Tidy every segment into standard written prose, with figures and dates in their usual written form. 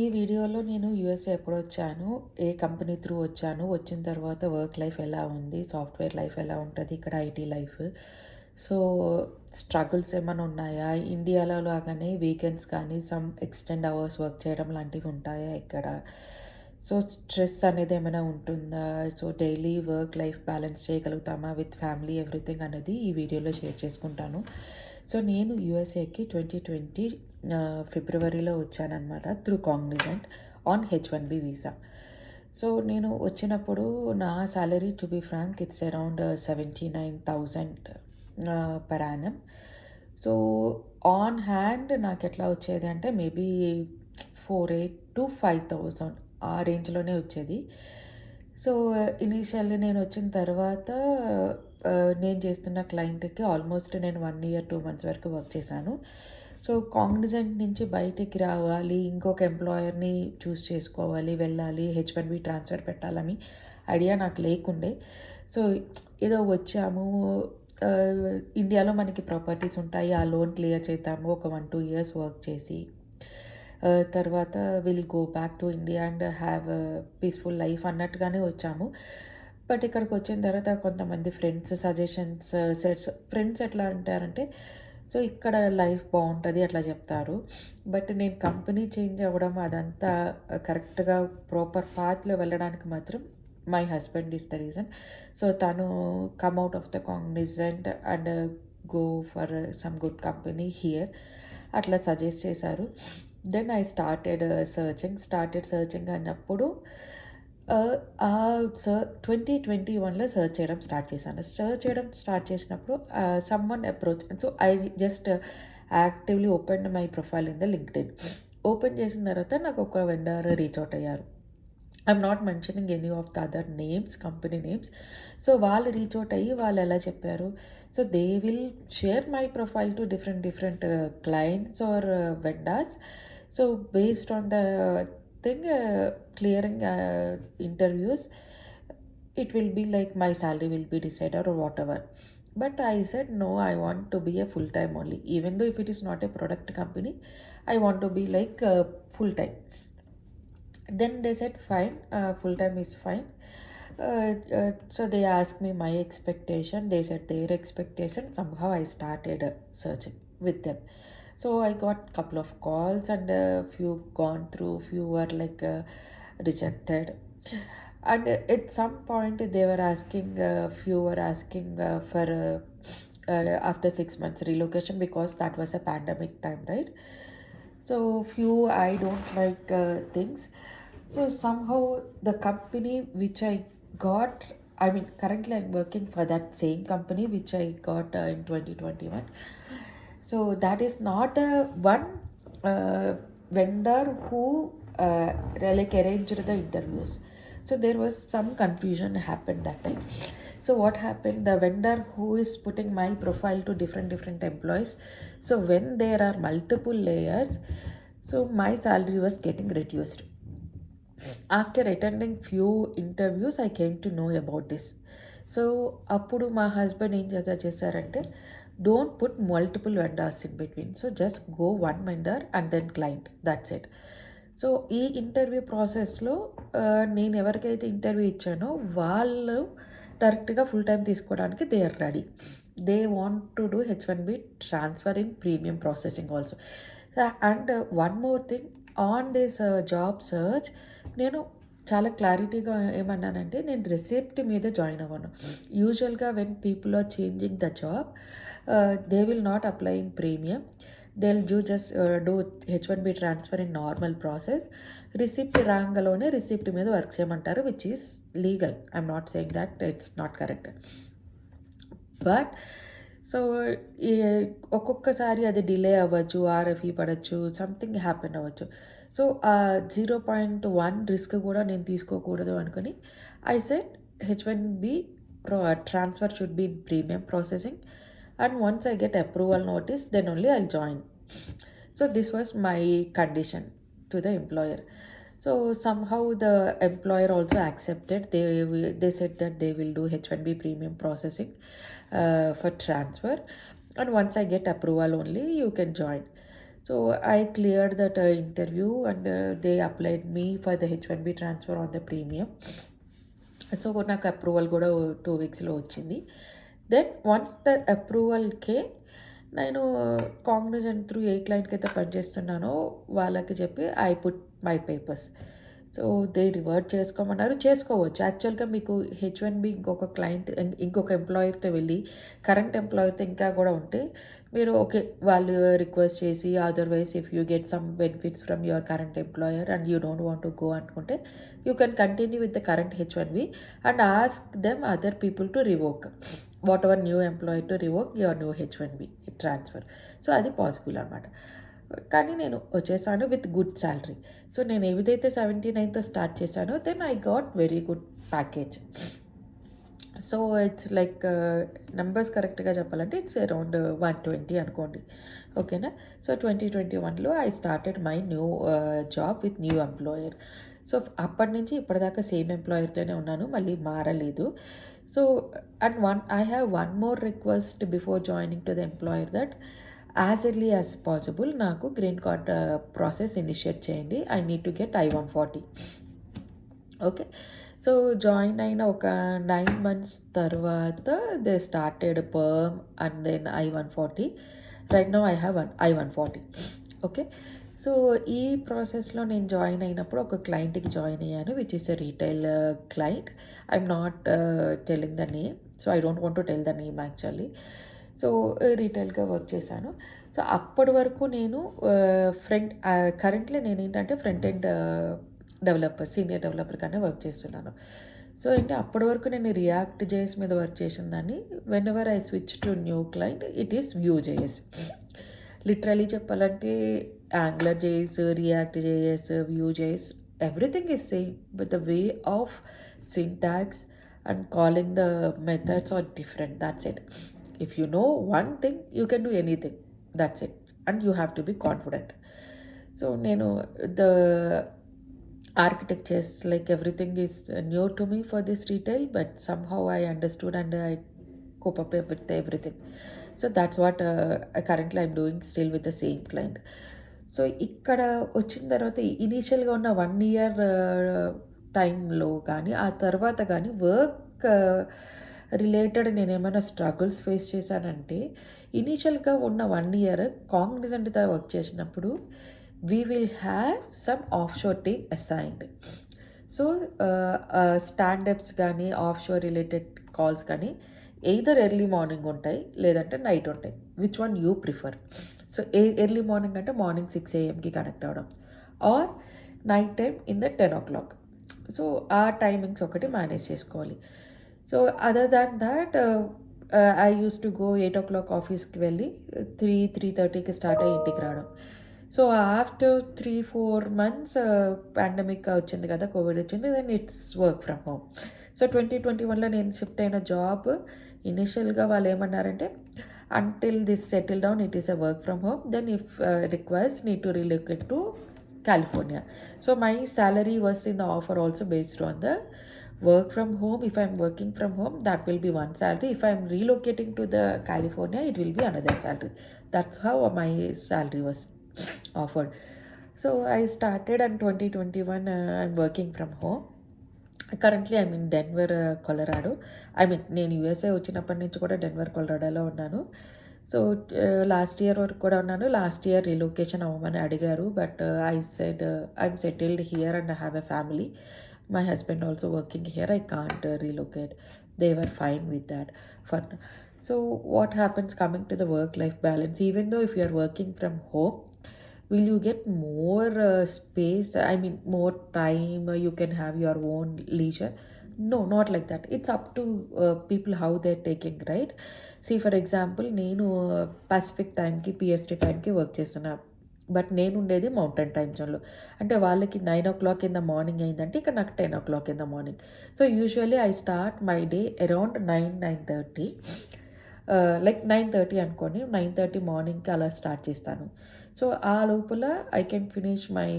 ఈ వీడియోలో నేను యూఎస్ఏ ఎప్పుడొచ్చాను, ఏ కంపెనీ త్రూ వచ్చాను, వచ్చిన తర్వాత వర్క్ లైఫ్ ఎలా ఉంది, సాఫ్ట్‌వేర్ లైఫ్ ఎలా ఉంటది, ఇక్కడ ఐటీ లైఫ్. సో, స్ట్రగుల్స్ ఏమన్నా ఉన్నాయా? ఇండియాలో లాగానే వీకెండ్స్ కానీ, సమ్ ఎక్స్‌టెండ్ అవర్స్ వర్క్ చేయడం లాంటివి ఉంటాయా ఇక్కడ? సో, స్ట్రెస్ అనేది ఏమైనా ఉంటుందా? So, daily work life balance చేయగలుగుతామా విత్ ఫ్యామిలీ ఎవ్రీథింగ్ అనేది ఈ వీడియోలో షేర్ చేసుకుంటాను. సో, నేను యూఎస్ఏకి 2020 ఫిబ్రవరిలో వచ్చాననమాట through Cognizant on H1B visa. So, నేను వచ్చినప్పుడు నా salary to be frank it's around 79,000 per annum. So, on hand నాకెట్లా వచ్చేది అంటే మేబీ 48,000-5,000 ఆ రేంజ్‌లోనే వచ్చేది. సో, ఇనీషియల్లీ నేనొచ్చిన తర్వాత నేను చేస్తున్న క్లయింట్‌కి ఆల్మోస్ట్ నేను 1 ఇయర్, 2 మంత్స్ వరకు వర్క్ చేశాను. సో, కాగ్నిజెంట్ నుంచి బయటికి రావాలి, ఇంకొక ఎంప్లాయర్‌ని చూజ్ చేసుకోవాలి, వెళ్ళాలి, హెచ్-1బీ ట్రాన్స్‌ఫర్ పెట్టాలని ఐడియా నాకు లేకుండే. సో, ఏదో వచ్చాము, ఇండియాలో మనకి ప్రాపర్టీస్ ఉంటాయి. ఆ లోన్ క్లియర్ చేద్దాము. ఒక 1, 2 ఇయర్స్ వర్క్ చేసి తర్వాత will go back to India and have peaceful life అన్నట్టుగానే వచ్చాము. బట్ ఇక్కడికొచ్చిన తర్వాత కొంతమంది ఫ్రెండ్స్ సజెషన్స్ ఫ్రెండ్స్ ఎట్లా అంటారంటే, సో ఇక్కడ లైఫ్ బావుంటది అట్లా చెప్తారు. బట్ నేను కంపెనీ చేంజ్ అవ్వడం అదంతా కరెక్ట్‌గా ప్రాపర్ పాత్‌లో వెళ్ళడానికి మాత్రం my husband is the reason. So తను come out of the Cognizant and go for some good company here అట్లా సజెస్ట్ చేశారు. దెన్ ఐ స్టార్టెడ్ సర్చింగ్ అన్నప్పుడు ఆహ్, ఆహ్, 2021లో సెర్చ్ చేయడం స్టార్ట్ చేశాను. సెర్చ్ చేయడం స్టార్ట్ చేసినప్పుడు someone approach so, I just actively opened my profile in the LinkedIn. Open చేసిన తర్వాత నాకు ఒక వెండర్ రీచ్ ఔట్ అయ్యారు. I'm not mentioning any of the other names, company names. So, వాళ్ళు రీచ్ ఔట్ అయ్యి వాళ్ళెలా చెప్పారు, so, they will share my profile to different clients or vendors. So, based on the thing clearing interviews, it will be like my salary will be decided or whatever. But I said, no, I want to be a full time only. Even though if it is not a product company, I want to be like full time. Then they said, fine, full time is fine. So they asked me my expectation. They said their expectation. Somehow I started searching with them. So I got couple of calls and a few gone through, few were like rejected. And at some point they were asking, few were asking for after 6 months relocation because that was a pandemic time, right? So few I don't like things. So somehow the company which I got, I mean currently I'm working for that same company which I got in 2021. So that is not the one vendor who like arranged the interviews. So there was some confusion happened that time. So what happened, the vendor who is putting my profile to different employees, so when there are multiple layers, so my salary was getting reduced. After attending few interviews I came to know about this. So అప్పుడు మా husband ఏం చేశారంటే, don't put multiple vendors in between, so just go one vendor and then client, that's it. So ఈ interview ప్రాసెస్లో నేను ఎవరికైతే interview ఇచ్చానో వాళ్ళు డైరెక్ట్గా ఫుల్ టైం తీసుకోవడానికి they are ready. They want to do H1B transfer in premium processing also. And one more thing, on this job search నేను చాలా క్లారిటీగా ఏమన్నానంటే, నేను రిసిప్ట్ మీద జాయిన్ అవ్వను. యూజువల్గా when people are changing the job, they will not apply in premium. They will do H1B transfer in normal process. Receipt రాంగలోనే receipt మీద work చేయమంటారు, which is legal. I'm not saying that it's not correct. But so ఈ ఒక్కొక్కసారి అది delay అవ్వచ్చు, RFE పడొచ్చు, something happen అవ్వచ్చు. So, ఆ 0.1 రిస్క్ కూడా నేను తీసుకోకూడదు అనుకుని I said H1B transfer should be in premium processing and once I get approval notice then only I'll join. So this was my condition to the employer. So somehow the employer also accepted. They said that they will do H-1B premium processing for transfer, and once I get approval only you can join. So I cleared that interview and they applied me for the H1B transfer on the premium. So నాకు approval కూడా 2 వీక్స్‌లో వచ్చింది. Then once the approval came, నేను Cognizant through a క్లయింట్‌కైతే పనిచేస్తున్నానో వాళ్ళకి చెప్పి I put my papers. So they revert చేసుకోమన్నారు. చేసుకోవచ్చు. యాక్చువల్‌గా మీకు హెచ్1బి ఇంకొక క్లయింట్ ఇంకొక ఎంప్లాయర్‌తో వెళ్ళి కరెంట్ ఎంప్లాయర్‌తో ఇంకా కూడా ఉంటే మీరు ఓకే. వాళ్ళు రిక్వెస్ట్ చేసి otherwise if you get some benefits from your current employer and you don't want to go అనుకుంటే you can continue with the current H1B and ask them other people to revoke whatever new employee to revoke your new H1B transfer. So అది possible అనమాట. కానీ నేను వచ్చేసాను with good salary. So నేను ఏదైతే 79తో start చేశానో then I got very good package. So it's like numbers కరెక్ట్‌గా చెప్పాలంటే ఇట్స్ అరౌండ్ 120 అనుకోండి. ఓకేనా. సో 2021లో I started my new job with new employer. So అప్పటి నుంచి ఇప్పటిదాకా సేమ్ ఎంప్లాయర్‌తోనే ఉన్నాను. మళ్ళీ మారలేదు. So and I have one more request before joining to the employer that as early as possible నాకు గ్రీన్ కార్డ్ ప్రాసెస్ ఇనిషియేట్ చేయండి. I need to get I-140. Okay. So join అయిన ఒక 9 మంత్స్ తర్వాత they started perm and then I-140. Right now I have I-140. Okay. So ఈ ప్రాసెస్‌లో నేను join అయినప్పుడు ఒక క్లయింట్‌కి జాయిన్ అయ్యాను which is a retail client. I'm not telling the name. So I don't want to tell the name actually. So రీటైల్‌గా work చేశాను. సో అప్పటి వరకు నేను కరెంట్‌లీ నేనేంటంటే ఫ్రంట్ ఎండ్ డెవలపర్, సీనియర్ డెవలపర్‌గానే వర్క్ చేస్తున్నాను. సో ఏంటి అప్పటి వరకు నేను రియాక్ట్ జేఎస్ మీద వర్క్ చేసిన దాన్ని whenever I switch to new client it is Vue JS. Literally చెప్పాలంటే Angular JS, React JS, Vue JS everything is same but the way of syntax and calling the methods are different. That's it. If you know one thing, you can do anything. That's it. And you have to be confident. So, the architectures, like everything is new to me for this retail, but somehow I understood and I cope up with everything. So, that's what currently I'm doing still with the same client. So ఇక్కడ వచ్చిన తర్వాత ఇనీషియల్‌గా ఉన్న 1 year టైంలో కానీ, ఆ తర్వాత కానీ వర్క్ రిలేటెడ్ నేనేమైనా స్ట్రగుల్స్ ఫేస్ చేశానంటే, ఇనీషియల్‌గా ఉన్న 1 ఇయర్ కాగ్నిజెంట్‌తో వర్క్ చేసినప్పుడు we will have some offshore team assigned. So standups కానీ, ఆఫ్‌షోర్ రిలేటెడ్ కాల్స్ కానీ ఎయిదర్ ఎర్లీ మార్నింగ్ ఉంటాయి, లేదంటే నైట్ ఉంటాయి. Which one you prefer? So early morning అంటే మార్నింగ్ 6 AM కనెక్ట్ అవ్వడం or night time in the 10 o'clock. So ఆ timings ఒకటి manage చేసుకోవాలి. So other than that I use to go 8 o'clock ఆఫీస్కి వెళ్ళి 3:30కి స్టార్ట్ అయ్యి ఇంటికి రావడం. సో ఆఫ్టర్ 3-4 మంత్స్ పాండమిక్ వచ్చింది కదా, కోవిడ్ వచ్చింది. Then it's work from home. So 2021లో నేను షిఫ్ట్ అయిన జాబ్ ఇనిషియల్గా వాళ్ళు ఏమన్నారంటే until this settle down it is a work from home, then if requires need to relocate to California. So my salary was in the offer also based on the work from home. If I'm working from home, that will be one salary. If I'm relocating to the California, it will be another salary. That's how my salary was offered. So I started in 2021. I'm working from home. Currently I mean Denver, Colorado. I mean నేను USA వచ్చినప్పటి నుంచి కూడా Denver, కొలరాడోలో ఉన్నాను. So last year వరకు కూడా ఉన్నాను. Last year relocation అవ్వమని అడిగారు. But I said I'm settled here and I have a family. My husband also working here. I can't relocate. They were fine with that for. So what happens coming to the work life balance, even though if you are working from home, will you get more space, I mean more time, you can have your own leisure? No, not like that. It's up to people how they're taking, right? See for example, నేను Pacific టైంకి, PST టైంకి work చేస్తున్నా. But నేను ఉండేది mountain time జోన్లో. అంటే వాళ్ళకి 9 o'clock in the morning అయిందంటే ఇక్కడ నాకు 10 o'clock in the morning. So usually I start my day around 9-9:30. Like 9:30 అనుకోండి. 9:30 మార్నింగ్కి అలా స్టార్ట్ చేస్తాను. సో ఆ లోపల I can finish my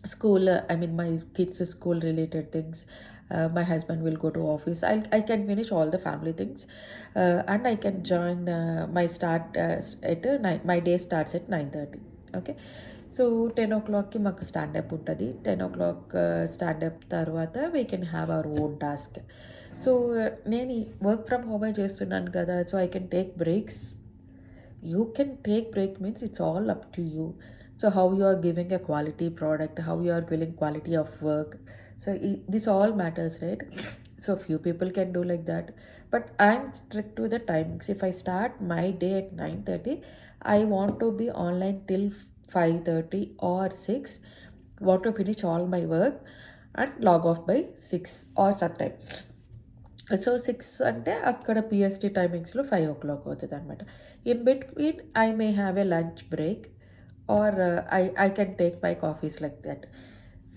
school, I mean my kids school related things. My husband will go to office. I can finish all the family things, and I can join my start at 9. My day starts at 9:30. Okay, so 10 o'clockకి మాకు standup ఉంటుంది. 10 o'clock standup తర్వాత we can have our own task. So నేను work from హోమే చేస్తున్నాను కదా, so I can take breaks. You can take break means it's all up to you. So how you are giving a quality product, how you are giving quality of work, so this all matters, right? So few people can do like that, but I'm strict to the timings. If I start my day at 9:30, I want to be online till 5:30 or 6. Want to finish all my work and log off by 6 or sometime. So 6 అంటే అక్కడ PST టైమింగ్స్‌లో 5 అవుతదనమాట. In between I may have a lunch break or I can take my coffees like that.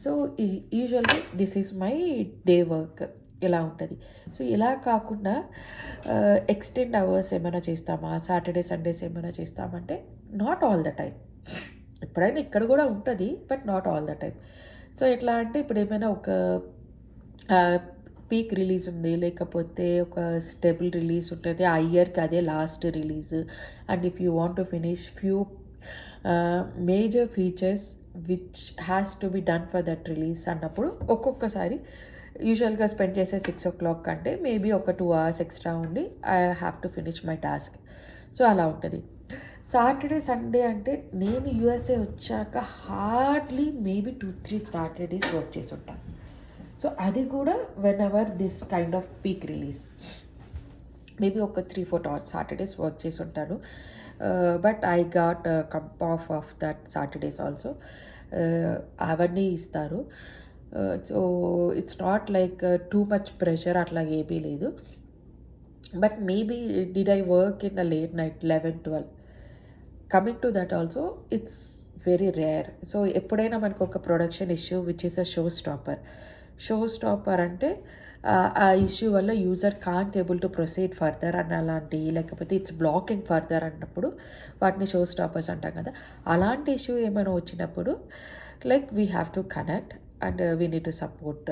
So usually this is my day work ఇలా ఉంటది. So ఇలా కాకుండా extend hours ఏమైనా చేస్తామా? సాటర్‌డే, సండేస్ ఏమైనా చేస్తామంటే నాట్ ఆల్ ద టైమ్. ఎప్పుడైనా ఇక్కడ గూడా ఉంటది. But not all the time. So ఎట్లా అంటే ఇప్పుడేమైనా ఒక ఆహ్, పీక్ రిలీజ్ ఉంది. లేకపోతే ఒక స్టెబుల్ రిలీజ్ ఉంటది. ఆ ఇయర్‌కి అదే last release. And if you want to finish few major features which has to be done for that release అన్నప్పుడు ఒక్కొక్కసారి యూజువల్‌గా స్పెండ్ చేసే 6 కంటే మేబీ ఒక 2 అవర్స్ ఎక్స్ట్రా ఉండి I have to finish my task. So అలా ఉంటది. సాటర్‌డే, సండే అంటే నేను యూఎస్ఏ వచ్చాక హార్డ్‌లీ మేబీ 2, 3 సాటర్‌డేస్ వర్క్ చేసుంటా. సో అది కూడా whenever this kind of peak release. Maybe ఒక 3, 4 అవర్స్ సాటర్డేస్ వర్క్ చేసి ఉంటాను. But I got comp off that Saturdays also. అవన్నీ ఇస్తారు. So it's not like too much pressure అట్లా ఏమీ లేదు. But maybe did I work in the late night 11, 12. Coming to that also it's very rare. So ఎప్పుడైనా మనకు ఒక production issue which is a show stopper. Show stopper అంటే ఆ issue వల్ల user can't able to proceed further అని అలాంటి, లేకపోతే it's blocking further అన్నప్పుడు వాటిని షో స్టాపర్స్ అంటాం కదా. అలాంటి ఇష్యూ ఏమైనా వచ్చినప్పుడు like we have to connect and we need to support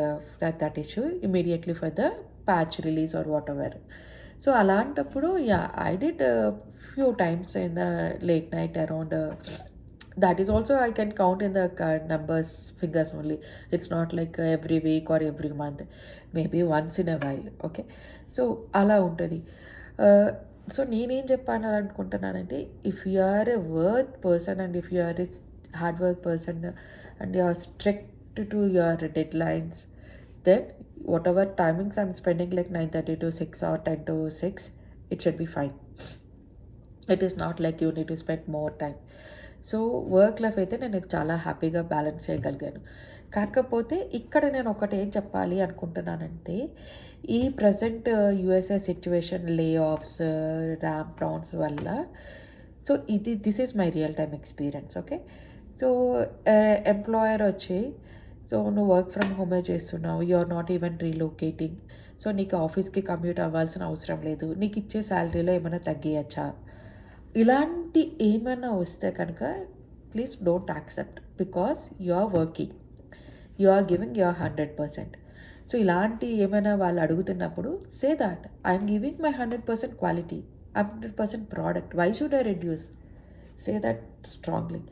that issue immediately for the patch release or whatever. So అలాంటప్పుడు yeah I did few times in the late night around. That is also I can count in the numbers fingers only. It's not like every week or every month, maybe once in a while. Okay, so అలా ఉంటుంది. So నేనేం చెప్పాలనుకుంటున్నానంటే if you are a work person and if you are a hard work person and you are strict to your deadlines, then whatever timings I'm spending like 9:30 to 6 or 10 to 6, it should be fine. It is not like you need to spend more time. So work life అయితే నేను చాలా హ్యాపీగా balance చేయగలిగాను. కాకపోతే ఇక్కడ నేను ఒకటి ఏం చెప్పాలి అనుకుంటున్నానంటే ఈ present USA situation, layoffs, ramp downs వల్ల so this is my real time experience. Okay, so employer వచ్చి సో నువ్వు వర్క్ ఫ్రమ్ హోమే చేస్తున్నావు, you are not even relocating, so నీకు ఆఫీస్కి కమ్యూట్ అవ్వాల్సిన అవసరం లేదు, నీకు ఇచ్చే శాలరీలో ఏమైనా తగ్గియచ్చా, ఇలాంటి ఏమైనా వస్తే కనుక please don't accept. Because you are working, you are giving your 100%. So ఇలాంటి ఏమైనా వాళ్ళు అడుగుతున్నప్పుడు say that I'm giving my 100% quality, 100% product, why should I reduce? Say that strongly.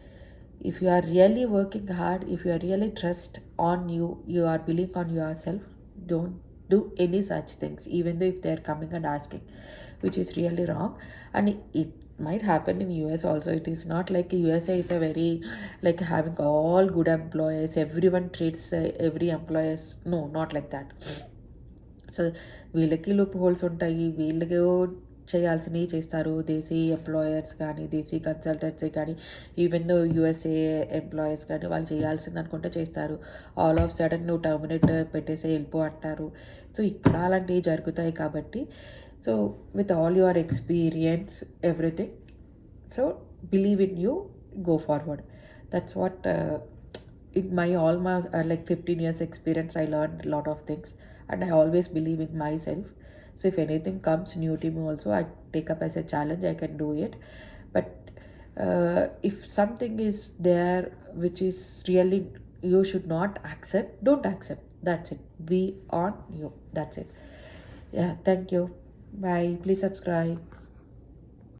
If you are really working hard, if you are really trust on you, you are believing on yourself, don't do any such things, even though if they are coming and asking, which is really wrong. And it might happen in US also. It is not like USA is a very like having all good employees, everyone treats every employees, no, not like that. So వీళ్ళకి loop holes ఉంటాయి, వీళ్ళకి చేయాల్సినవి చేస్తారు. దేశీ employers కానీ, దేశీ consultancy కానీ, even though USA employers కానీ వాళ్ళు చేయాల్సింది అనుకుంటే చేస్తారు. ఆల్ ఆఫ్ సడన్ నువ్వు టర్మినేట్ పెట్టేసి వెళ్ళిపో అంటారు. సో ఇక్కడ అలాంటివి జరుగుతాయి కాబట్టి so with all your experience everything, so believe in you, go forward. That's what in my almost like 15 years experience I learned a lot of things, and I always believe in myself. So if anything comes new to me also, I take up as a challenge, I can do it. But if something is there which is really you should not accept, don't accept. That's it. Be on you. That's it. Yeah, thank you. Bye. Please subscribe.